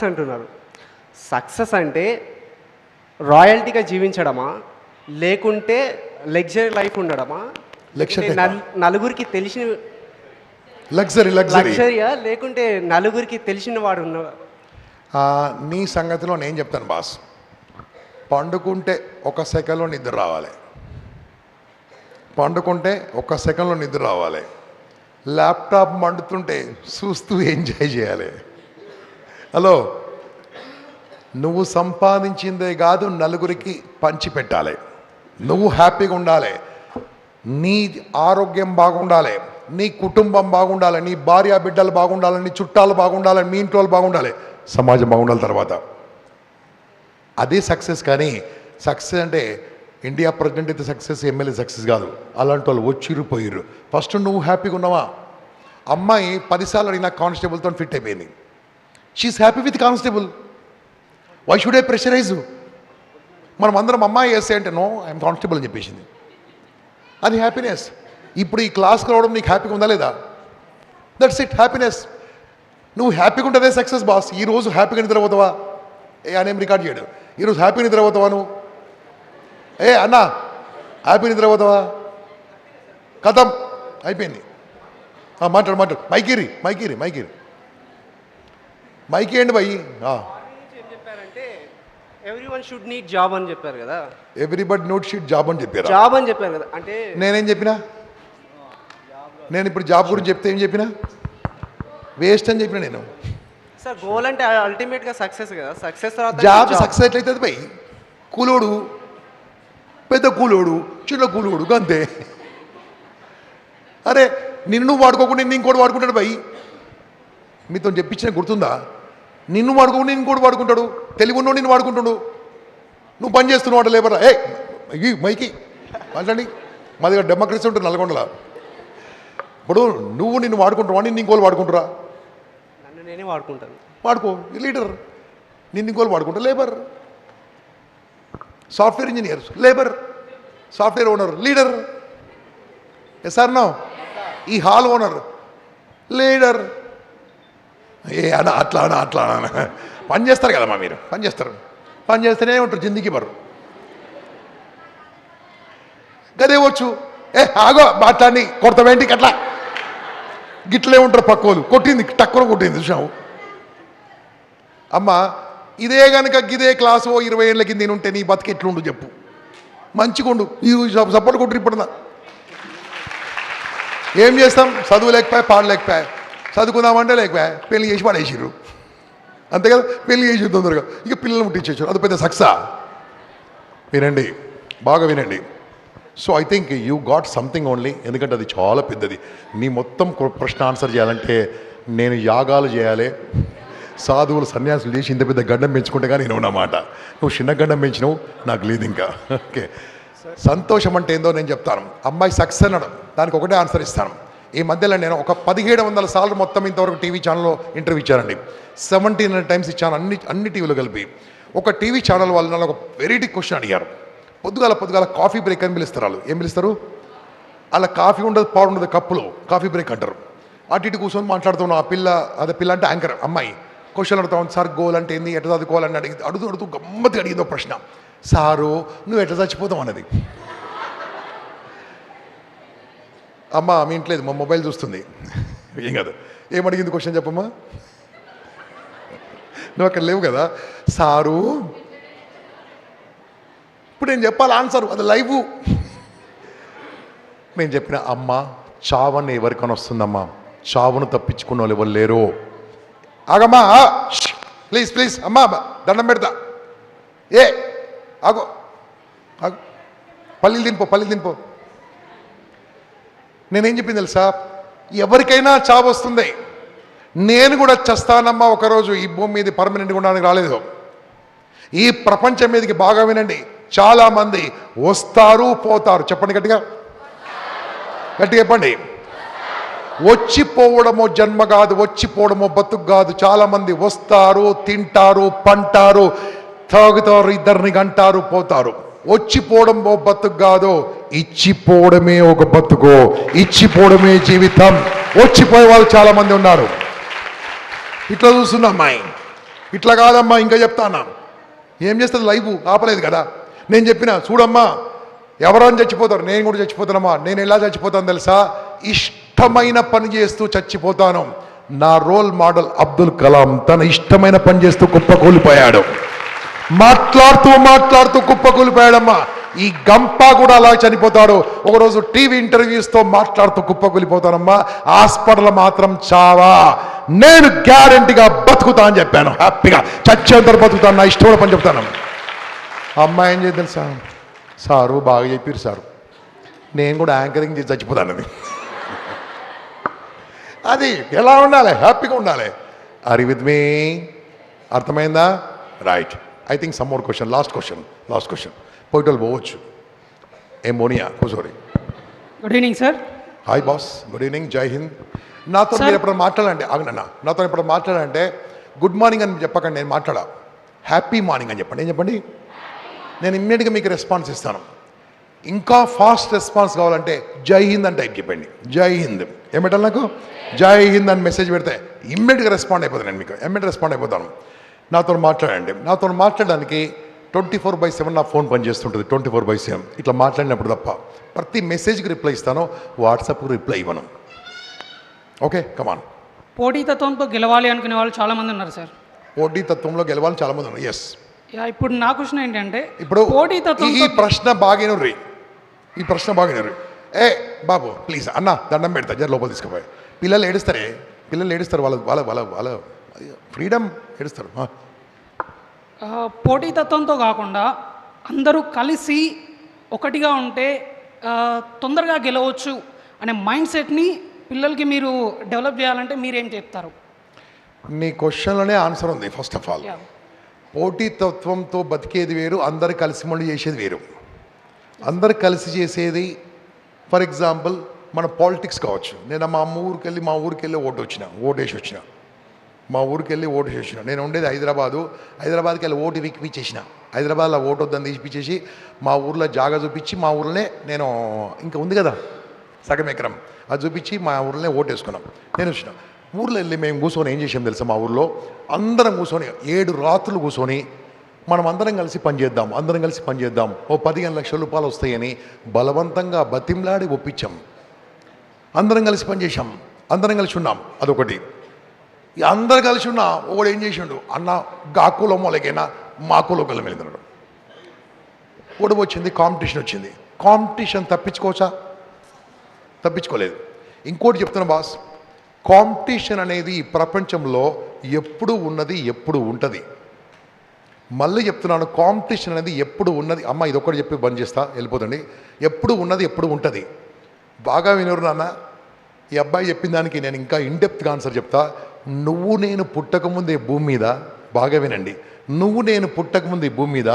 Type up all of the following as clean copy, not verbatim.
Success అంటున్నారు. Success అంటే రాయల్టీగా జీవించడమా, లేకుంటే లగ్జరీ లైఫ్ ఉండడమా, నలుగురికి తెలిసిన లగ్జరీయా, లేకుంటే నలుగురికి తెలిసిన వాడు ఉన్న? నీ సంగతిలో నేను చెప్తాను బాస్. పండుకుంటే ఒక సెకండ్లో నిద్ర రావాలి, పండుకుంటే ఒక సెకండ్లో నిద్ర రావాలి. ల్యాప్టాప్ మండుతుంటే చూస్తూ ఎంజాయ్ చేయాలి. హలో, నువ్వు సంపాదించిందే కాదు నలుగురికి పంచి పెట్టాలి. నువ్వు హ్యాపీగా ఉండాలి, నీ ఆరోగ్యం బాగుండాలి, నీ కుటుంబం బాగుండాలి, నీ భార్య బిడ్డలు బాగుండాలి, నీ చుట్టాలు బాగుండాలి, మీ ఇంట్లో బాగుండాలి, సమాజం బాగుండాలి. తర్వాత అదే సక్సెస్. కానీ సక్సెస్ అంటే ఇండియా ప్రెసిడెంట్ అయితే సక్సెస్, ఎమ్మెల్యే సక్సెస్ కాదు. అలాంటి వాళ్ళు వచ్చిర్రు పోయిర్రు. ఫస్ట్ నువ్వు హ్యాపీగా ఉన్నావా? అమ్మాయి 10 సార్లు అడిగిన కానిస్టేబుల్తో ఫిట్ అయిపోయింది. She is happy with constable. Why should I pressurize? మనం అందరం అమ్మాయి వేస్తే అంటే నో ఐఎమ్ కానిస్టేబుల్ అని చెప్పేసింది. అది హ్యాపీనెస్. ఇప్పుడు ఈ క్లాస్కి రావడం నీకు హ్యాపీగా ఉందా లేదా? That's it, happiness. నువ్వు హ్యాపీగా ఉంటుందే సక్సెస్ బాస్. ఈరోజు హ్యాపీగా నిద్రపోతావా? అనేం రికార్డ్ చేయడు. ఈరోజు హ్యాపీగా నిద్రపోతావా నువ్వు? అన్నా హ్యాపీ నిద్రపోతావా? కథం అయిపోయింది. మాట్లాడు మాట్లాడు. మైకిరి మైకిరి మైకిరి మైకి ఏంటి భయ్? ఎవ్రీవన్ షుడ్ నీడ్ జాబ్ అని చెప్పారు కదా. ఎవ్రీబడి నోట్ షీట్ జాబ్ అని చెప్పారు. జాబ్ అని చెప్పారు కదా. అంటే నేనేం చెప్పినా? నేను ఇప్పుడు జాబ్ గురించి చెప్తే ఏం చెప్పినా? వేస్ట్ అని చెప్పిన నేను. సార్ గోల్ అంటే అల్టిమేట్గా సక్సెస్ కదా. సక్సెస్ జాబ్ సక్సెస్ ఎట్లయితుంది భయ్? కూలోడు, పెద్ద కూలోడు, చిన్న కూలోడు అంతే. అరే నిన్ను వాడుకోకుండా నిన్ను ఇంకోటి వాడుకుంటాడు భయ్. మీతో చెప్పించిన గుర్తుందా? నిన్ను వాడుకోకుండా ఇంకోటి వాడుకుంటాడు. తెలివి ఉన్నోడు నిన్ను వాడుకుంటాడు. నువ్వు పని చేస్తున్నావు అంటే లేబరా. మైకి మాట్లాడి. మా దగ్గర డెమోక్రసీ ఉంటుంది నల్గొండలా. ఇప్పుడు నువ్వు నిన్ను వాడుకుంటావా, నిన్ను ఇంకోళ్ళు వాడుకుంటారా? నన్ను నేనే వాడుకుంటాను. వాడుకో, లీడర్. నిన్ను ఇంకోళ్ళు వాడుకుంటా, labour. Software engineer, labour. Software owner, leader. Yes sir no. ఈ హాల్ ఓనర్, లీడర్. అట్లా పని చేస్తారు కదమ్మా మీరు. పని చేస్తారు, పని చేస్తేనే ఉంటారు జిందగీ బరు. గదేవచ్చు. ఆగో మాట్లాడి కొడతావేంటికి అట్లా గిట్లే ఉంటారు పక్కోలు. కొట్టింది టక్కున కొట్టింది చూసావు. అమ్మ ఇదే కనుక గిదే క్లాసు 20 ఏళ్ళ కింద ఉంటే నీ బతికి ఎట్లుండు చెప్పు? మంచిగుండు. ఈ సపోర్ట్ కొట్టు. ఇప్పుడు ఏం చేస్తాం? చదువు లేకపోయా, పాడు లేకపోయా. చదువుకుందామంటే లేకపోయా, పెళ్లి చేసి పడేసిర్రు. అంతే కదా, పెళ్లి చేసి తొందరగా ఇక పిల్లలు ముట్టించేసారు. అది పెద్ద సక్సెస్. వినండి, బాగా వినండి. So I think you got something only. ఎందుకంటే అది చాలా పెద్దది. నీ మొత్తం ప్రశ్న ఆన్సర్ చేయాలంటే నేను యాగాలు చేయాలి, సాధువులు సన్యాసులు చేసి ఇంత పెద్ద గడ్డం పెంచుకుంటే కానీ నేను ఉన్నమాట. నువ్వు చిన్న గడ్డం పెంచినావు, నాకు లేదు ఇంకా. ఓకే, సంతోషం అంటే ఏందో నేను చెప్తాను. అమ్మాయి సక్సెస్ అనడం దానికి ఒకటే ఆన్సర్ ఇస్తాను. ఈ మధ్యలో నేను ఒక 1700 సార్లు మొత్తం ఇంతవరకు టీవీ ఛానల్లో ఇంటర్వ్యూ ఇచ్చానండి. 1700 టైమ్స్ ఇచ్చాను, అన్ని టీవీలో కలిపి. ఒక టీవీ ఛానల్ వాళ్ళు నన్ను ఒక వెరైటీ క్వశ్చన్ అడిగారు. పొద్దుగాల కాఫీ బ్రేక్ అని పిలుస్తారు వాళ్ళు. ఏం పిలుస్తారు? అలా కాఫీ ఉండదు, పాడు ఉండదు, కప్పులో కాఫీ బ్రేక్ అంటారు. అటు ఇటు కూర్చొని మాట్లాడుతున్నాం. ఆ పిల్ల, అదే పిల్ల అంటే యాంకర్ అమ్మాయి క్వశ్చన్ అడుగుతా ఉంది. సార్ గోల్ అంటే ఏంది, ఎట్లా చదువుకోవాలని అడుగుతూ గమ్మత్తి అడిగిందో ప్రశ్న. సారు నువ్వు ఎట్లా చచ్చిపోతావు అన్నది. అమ్మ మీ ఇంట్లేదు, మా మొబైల్ చూస్తుంది. ఏం కాదు. ఏమడిగింది క్వశ్చన్ చెప్పమ్మా? నువ్వు అక్కడ లేవు కదా. సారు ఇప్పుడు నేను చెప్పాలి ఆన్సర్, అది లైవ్. నేను చెప్పిన అమ్మ చావని ఎవరికైనా వస్తుందమ్మా, చావును తప్పించుకున్న వాళ్ళు ఎవరు లేరు. ఆగమ్మా, ప్లీజ్ ప్లీజ్ అమ్మా దండం పెడతా. ఆగో ఆగు, పల్లీలు తినిపో. నేనేం చెప్పింది తెలుసా? ఎవరికైనా చావు వస్తుంది. నేను కూడా చస్తానమ్మా ఒకరోజు. ఈ భూమి మీద పర్మనెంట్గా ఉండడానికి రాలేదు. ఈ ప్రపంచం మీదకి బాగా వినండి, చాలామంది వస్తారు పోతారు. చెప్పండి గట్టిగా చెప్పండి. వచ్చిపోవడమో జన్మ కాదు, వచ్చిపోవడమో బతుకు కాదు. చాలామంది వస్తారు, తింటారు, పంటారు, తాగుతారు, ఇద్దరిని గంటారు, పోతారు. వచ్చిపోవడం ఓ బతుకు కాదు, ఇచ్చిపోవడమే ఒక బతుకు, ఇచ్చిపోవడమే జీవితం. వచ్చిపోయే వాళ్ళు చాలా మంది ఉన్నారు. ఇట్లా చూస్తున్నా అమ్మాయి ఇట్లా కాదమ్మా ఇంకా చెప్తానా. ఏం చేస్తుంది లైఫ్ ఆపలేదు కదా. నేను చెప్పిన చూడమ్మా ఎవరైనా చచ్చిపోతారు, నేను కూడా చచ్చిపోతానమ్మా. నేను ఎలా చచ్చిపోతాను తెలుసా? ఇష్టమైన పని చేస్తూ చచ్చిపోతాను. నా రోల్ మోడల్ అబ్దుల్ కలాం తన ఇష్టమైన పని చేస్తూ కుప్పకూలిపోయాడు. మాట్లాడుతూ కుప్పకూలిపోయాడమ్మా. ఈ గంప కూడా అలా చనిపోతాడు. ఒకరోజు టీవీ ఇంటర్వ్యూస్తో మాట్లాడుతూ కుప్పకూలిపోతానమ్మా. హాస్పిటల్ మాత్రం చావా, నేను గ్యారెంటీగా బతుకుతా అని చెప్పాను. హ్యాపీగా చచ్చేంత బతుకుతాను, నా ఇష్టమైన పని చెప్తాను. అమ్మాయి ఏం చేయ తెలుసా? సారు బాగా చెప్పారు సారు, నేను కూడా యాంకరింగ్ చేసి చచ్చిపోతానని. అది ఎలా ఉండాలి? హ్యాపీగా ఉండాలి. Are with me? అర్థమైందా? Right. I think some more question. Last question. పోయిటోళ్ళు పోవచ్చు. ఏం మోనియా కూర్చోరి. Good evening sir. Hi boss, good evening, జై హింద్. నాతో మీరు ఎప్పుడు మాట్లాడాలంటే ఆగనన్నా, నాతో ఎప్పుడు మాట్లాడాలంటే గుడ్ మార్నింగ్ అని చెప్పకండి, నేను మాట్లాడా హ్యాపీ మార్నింగ్ అని చెప్పండి. ఏం చెప్పండి? నేను ఇమ్మీడియట్గా మీకు రెస్పాన్స్ ఇస్తాను. ఇంకా ఫాస్ట్ రెస్పాన్స్ కావాలంటే జై హింద్ అని టైప్ చెప్పండి. జై హింద్ ఏం పెట్టాలి నాకు? జై హింద్ అని మెసేజ్ పెడితే ఇమ్మీడియట్గా రెస్పాండ్ అయిపోతాను. నేను మీకు ఇమ్మీడియట్ రెస్పాండ్ అయిపోతాను. నాతో మాట్లాడండి. నాతో మాట్లాడడానికి 24/7 నా ఫోన్ పనిచేస్తుంటుంది. 24/7 ఇట్లా మాట్లాడినప్పుడు తప్ప ప్రతి మెసేజ్కి రిప్లై ఇస్తాను, వాట్సాప్కి రిప్లై ఇవ్వను. Okay come on. పోటీతత్వంతో గెలవాలి అనుకునే వాళ్ళు చాలా మంది ఉన్నారు సార్. పోటీతత్వంలో గెలవాలి చాలామంది ఉన్నారు. ఎస్. ఇప్పుడు నా క్వశ్చన్ ఏంటంటే, ఇప్పుడు పోటీతత్వం ఈ ప్రశ్న బాగినర్రి, ఈ ప్రశ్న బాగినర్రి. ఏ బాబు ప్లీజ్ అన్న దండం పెడతా, జర లోపల తీసుకుపోయి. పిల్లలు ఏడుస్తారు, వాళ్ళ ఫ్రీడమ్ ఏడుస్తారు. పోటీతత్వంతో కాకుండా అందరూ కలిసి ఒకటిగా ఉంటే తొందరగా గెలవచ్చు అనే మైండ్ సెట్ని పిల్లలకి మీరు డెవలప్ చేయాలంటే మీరేం చెప్తారు? నీ క్వశ్చన్లోనే ఆన్సర్ ఉంది. ఫస్ట్ ఆఫ్ ఆల్, పోటీతత్వంతో బతికేది వేరు, అందరు కలిసి మళ్ళీ చేసేది వేరు. అందరు కలిసి చేసేది ఫర్ ఎగ్జాంపుల్ మన పాలిటిక్స్ కావచ్చు. నేను మా ఊరికి వెళ్ళి ఓటేసి వచ్చిన. మా ఊరికి వెళ్ళి ఓటు చేసిన. నేను ఉండేది హైదరాబాద్కి వెళ్ళి ఓటు విక్కిపించేసిన. హైదరాబాద్లో ఓటు వద్దని తీసిపించేసి మా ఊర్లో జాగా చూపించి, మా ఊర్లోనే నేను ఇంకా ఉంది కదా సగం ఎకరం, అది చూపించి మా ఊర్లోనే ఓటు వేసుకున్నాం. నేను వచ్చిన ఊర్లో వెళ్ళి మేము కూర్చొని ఏం చేసాం తెలుసా? మా ఊర్లో అందరం కూర్చొని 7 రాత్రులు కూర్చొని మనం అందరం కలిసి పనిచేద్దాం, ఓ 15 లక్షల రూపాయలు వస్తాయని బలవంతంగా బతిమ్లాడి ఒప్పించాం. అందరం కలిసి పనిచేసాం, అందరం కలిసి ఉన్నాం. అదొకటి. అందరు కలిసి ఉన్నా ఒకడు ఏం చేసిండు, అన్న గాకులో మొలకైనా మాకులో కలం వెళ్తున్నాడు. ఓడి వచ్చింది, కాంపిటీషన్ వచ్చింది. కాంపిటీషన్ తప్పించుకోవచ్చా? తప్పించుకోలేదు. ఇంకోటి చెప్తున్నా బాస్, కాంపిటీషన్ అనేది ఈ ప్రపంచంలో ఎప్పుడు ఉన్నది, ఎప్పుడు ఉంటుంది. మళ్ళీ చెప్తున్నాను, కాంపిటీషన్ అనేది ఎప్పుడు ఉన్నది. అమ్మ ఇదొక్కటి చెప్పి బంద్ చేస్తా, వెళ్ళిపోతండి. ఎప్పుడు ఉన్నది, ఎప్పుడు ఉంటుంది. బాగా వినరు నాన్న. ఈ అబ్బాయి చెప్పిన దానికి నేను ఇంకా ఇన్డెప్త్గా ఆన్సర్ చెప్తా. నువ్వు నేను పుట్టకముందే భూమి మీద, బాగా వినండి, నువ్వు నేను పుట్టకముందు ఈ భూమి మీద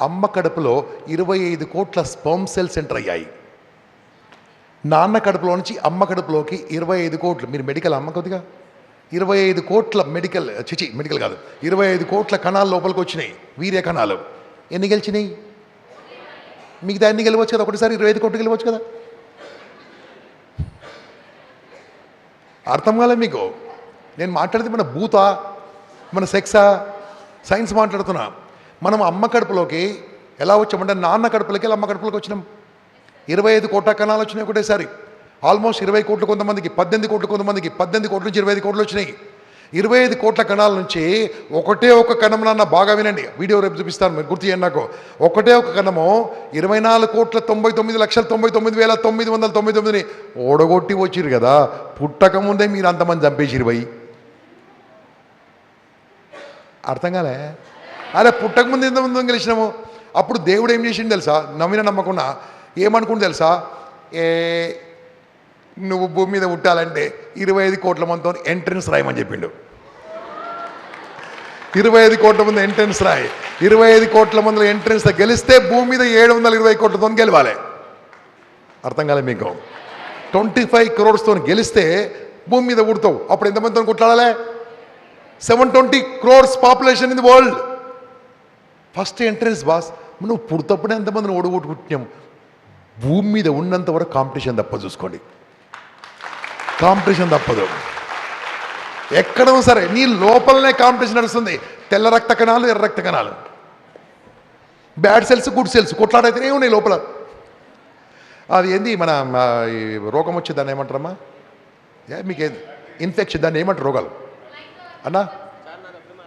అమ్మ కడుపులో 25 కోట్ల స్పర్మ్ సెల్స్ ఎంటర్ అయ్యాయి. నాన్న కడుపులో నుంచి అమ్మ కడుపులోకి 25 కోట్లు, మీరు మెడికల్ అమ్మ కొద్దిగా 25 కోట్ల మెడికల్ కాదు, 25 కోట్ల కణాలు లోపలికి వచ్చినాయి, వీర్య కణాలు. ఎన్ని గెలిచినాయి? మిగతా ఎన్ని గెలవచ్చు కదా? ఒకటిసారి 25 కోట్లు గెలవచ్చు కదా? అర్థం కాలే మీకు? నేను మాట్లాడితే మన భూతా, మన సెక్సా, సైన్స్ మాట్లాడుతున్నా. మనం అమ్మ కడుపులోకి ఎలా వచ్చామంటే నాన్న కడుపులోకి వెళ్ళి అమ్మ కడుపులోకి వచ్చినాం. 25 కోట్ల కణాలు వచ్చినాయి ఒకటేసారి. ఆల్మోస్ట్ 20 కోట్లు కొంతమందికి, 18 కోట్లు కొంతమందికి, 18 కోట్ల నుంచి 25 కోట్లు వచ్చినాయి. 25 కోట్ల కణాల నుంచి ఒకటే ఒక కణం, నాన్న బాగా వినండి, వీడియో రేపు చూపిస్తాను, మీరు గుర్తు చేయండి నాకు. ఒకటే ఒక కణము 24,99,99,999ని ఓడగొట్టి వచ్చిరు కదా. పుట్టకముందే మీరు అంతమంది చంపేసిరు పోయి. అర్థం కాలే? అరే పుట్టకముందు ఎంతమంది గెలిచినాము. అప్పుడు దేవుడు ఏం చేసిండు తెలుసా? నమ్మిన నమ్మకుండా ఏమనుకుంటు తెలుసా? నువ్వు భూమి మీద పుట్టాలంటే 25 కోట్ల మందితో ఎంట్రన్స్ రాయమని చెప్పిండు. 25 కోట్ల మంది ఎంట్రన్స్ రాయి. 25 కోట్ల మందిలో ఎంట్రన్స్ గెలిస్తే భూమి మీద 720 కోట్లతో గెలవాలి. అర్థం కాలే మీకు? 25 crores గెలిస్తే భూమి మీద పుడతావు. అప్పుడు ఎంతమందితో కొట్లాడాలి? 720 crores population in the world. First entrance boss. నువ్వు పుడతప్పుడే ఎంతమందిని ఓడగొట్టుకుంటున్నాం. భూమి మీద ఉన్నంత వరకు కాంపిటీషన్ తప్ప చూసుకోండి. కాంపిటీషన్ తప్పదు. ఎక్కడో సరే నీ లోపలనే కాంపిటీషన్ నడుస్తుంది. తెల్ల రక్త కణాలు, ఎర్ర రక్త కణాలు, బ్యాడ్ సెల్స్, గుడ్ సెల్స్ కొట్లాడైతేనే ఉన్నాయి లోపల. అది ఏంది మన ఈ రోగం వచ్చే దాన్ని ఏమంటారమ్మా? మీకేం ఇన్ఫెక్షన్ దాన్ని ఏమంటారు రోగాలు అన్న?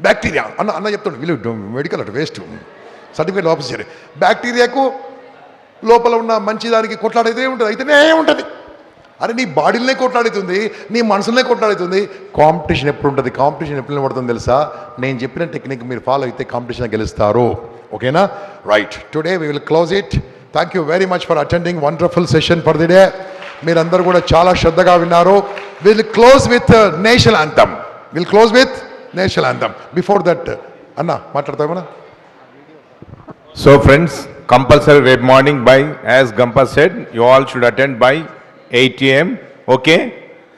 బ్యాక్టీరియా అన్న చెప్తుండే. వీళ్ళు మెడికల్ అటు వేస్ట్ సర్టిఫికేట్ ఆఫీసర్. బ్యాక్టీరియాకు లోపల ఉన్న మంచిదానికి కొట్లాడైతే ఉంటుంది, అయితేనే ఉంటుంది. అరే నీ బాడీలనే కొట్లాడుతుంది, నీ మనసులనే కొట్లాడుతుంది. కాంపిటీషన్ ఎప్పుడు ఉంటుంది? కాంపిటీషన్ ఎప్పుడు నిలబడుతుంది తెలుసా? నేను చెప్పిన టెక్నిక్ మీరు ఫాలో అయితే కాంపిటీషన్ గెలుస్తారు. ఓకేనా? Right, today we will close it. Thank you very much for attending wonderful session for the day. మీరందరూ కూడా చాలా శ్రద్ధగా విన్నారు. Will close with national anthem. National anthem. Before that అన్న మాట్లాడతామన్నా? So friends, compulsory web morning by, as Gampa said, you all should attend by 8 AM. Okay?